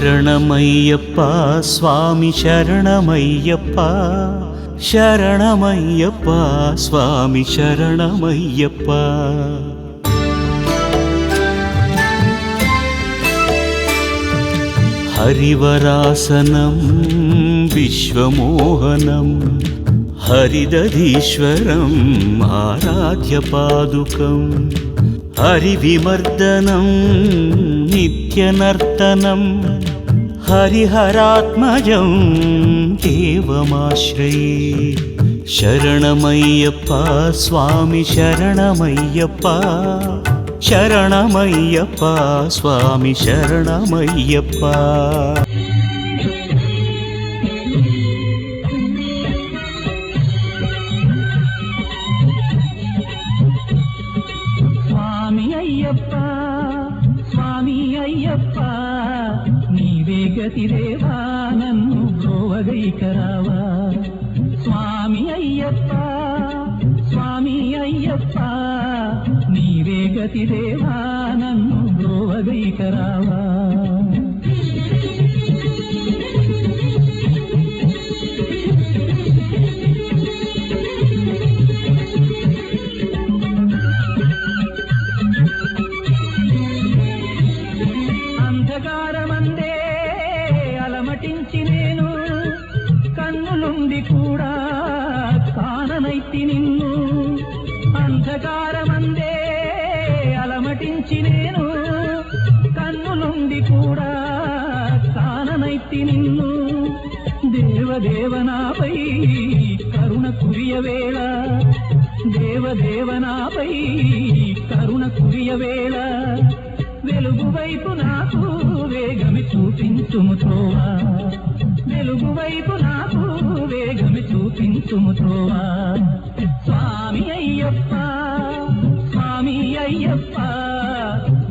శరణమయ్యప్ప స్వామి శరణమయ్యప్ప శరణమయ్యప్ప స్వామి శరణమయ్యప్ప. హరివరాసనం విశ్వమోహనం హరిదధీశ్వరం ఆరాధ్యపాదుకం హరివిమర్దనం నిత్యనర్తనం హరిహరాత్మజం దేవమాశ్రయే. శరణమయ్యప్ప స్వామి శరణమయ్యప్ప శరణమయ్యప్ప స్వామి శరణమయ్యప్ప. స్వామి అయ్యప్ప స్వామి అయ్యప్ప నీవే గతిదేవా నన్ను బ్రోవగైకరావా. స్వామి అయ్యప్ప స్వామి అయ్యప్ప నీవే గతిదేవా నన్ను బ్రోవగైకరావా. అంధకారమందే అలమటించి నేను కన్నులుండి కూడా కాననైతి నిన్ను. అంధకారమందే అలమటించి నేను కన్నులుండి కూడా కాననైతి నిన్ను. దేవదేవనాపై కరుణ కురియవేళ దేవదేవనాపై కరుణ కురియవేళ వెలుగు వైపు నాకు వేగమి చూపించుము త్రోవా. వెలుగు వైపు నాకు వేగమి చూపించుము త్రోవా. స్వామి అయ్యప్ప స్వామి అయ్యప్ప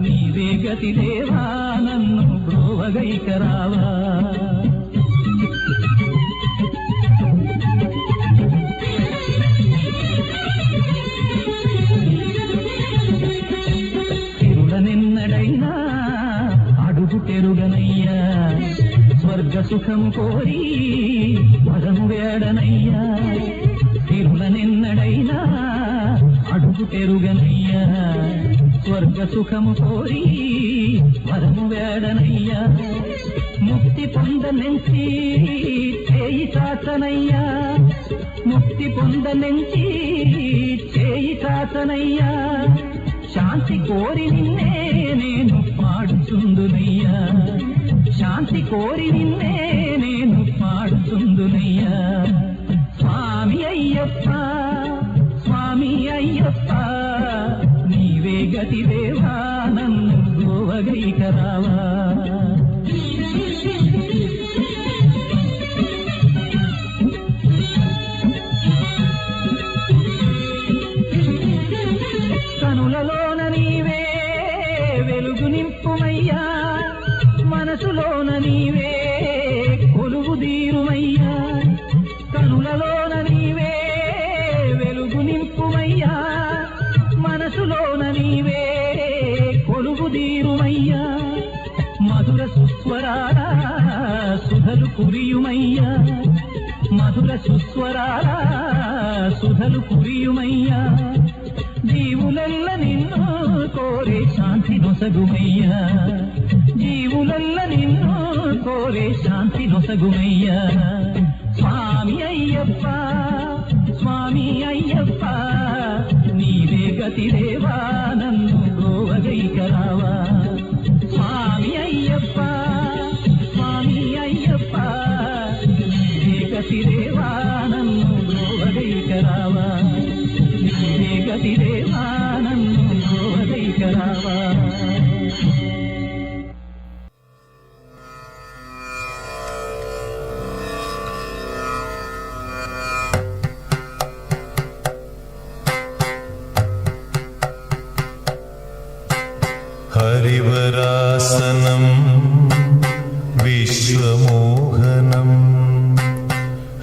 నీవే గతిదేవా నన్ను బ్రోవగైకరావా. తిరుడనెన్నడైనా అడుగు తెరుగనయ్యా స్వర్గ సుఖము కోరి వరము వేడనయ్యా. తిరులనెన్నడైనా అడుగు తెరుగనయ్యా స్వర్గ సుఖము కోరి వరము వేడనయ్యా. ముక్తి పొందనెంచి చేయి చాచనయ్యా ముక్తి పొందనెంచి చేయి చాచనయ్యా. శాంతి కోరి నిన్నే నేను పాడుచుందునయ్యా శాంతి కోరి నిన్నే నేను పాడుచుందునయ్యా. స్వామి అయ్యప్ప స్వామి అయ్యప్ప నీవే గతిదేవా నన్ను బ్రోవగైకరావా. కనులలోన నీవే వెలుగు నింపుమయ్యా మనసులోన నీవే కొలువు దీరుమయ్యా. కనులలోన నీవే వెలుగు నింపుమయ్యా మనసులోన నీవే కొలువు దీరుమయ్యా. మధుర సుస్వరాల సుధలు కురియుమయ్యా మధుర సుస్వరాల సుధలు కురియుమయ్యా. జీవులెల్ల నిన్ను కోరే శాంతి నొసగుమయ్యా జీవులెల్ల నిన్ను కోరే శాంతి నొసగుమయ్యా. స్వామి అయ్యప్ప స్వామి అయ్యప్ప నీవే గతిదేవా నన్ను బ్రోవగైకరావా. స్వామి అయ్యప్ప స్వామి అయ్యప్ప నీవే గతిదేవా నన్ను బ్రోవగైకరావా. నీవే గతిదేవా నన్ను బ్రోవగైకరావా. హరివరాసనం విశ్వమోహనం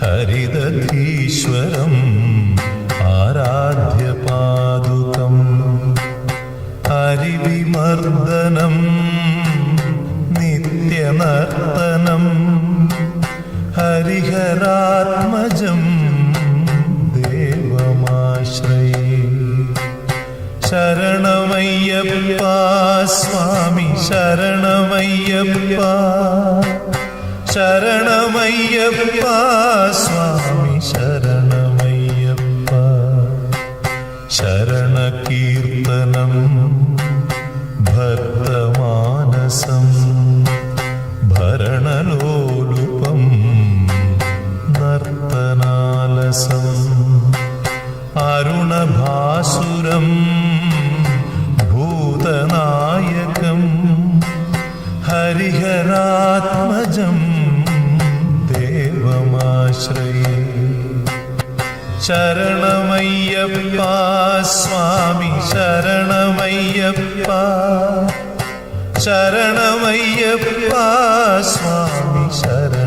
హరిదధీశ్వరం ఆరాధ్యపాదుకం హరివిమర్దనం నిత్య നർത്തനം ഹരിഹരാത്മജം ദേവമാശ്രയേ ശരണമയ്യപ്പ സ്വാമി ശരണമയ്യപ്പ ശരണമയ്യപ്പ സ്വാമി ശരണമയ്യപ്പ ശരണകീർത്തനം ഭക്തമാനസം ഭരണലോലുപം നർത്തനാലസം അരുണഭാസുരം ഭൂതനായകം ഹരിഹരാത്മജം ദേവമാശ്രയേ ശരണമയ്യപ്പ സ്വാമി ശരണമയ്യപ്പ ശരണമയ്യപ്പ സ്വാമി ശരണ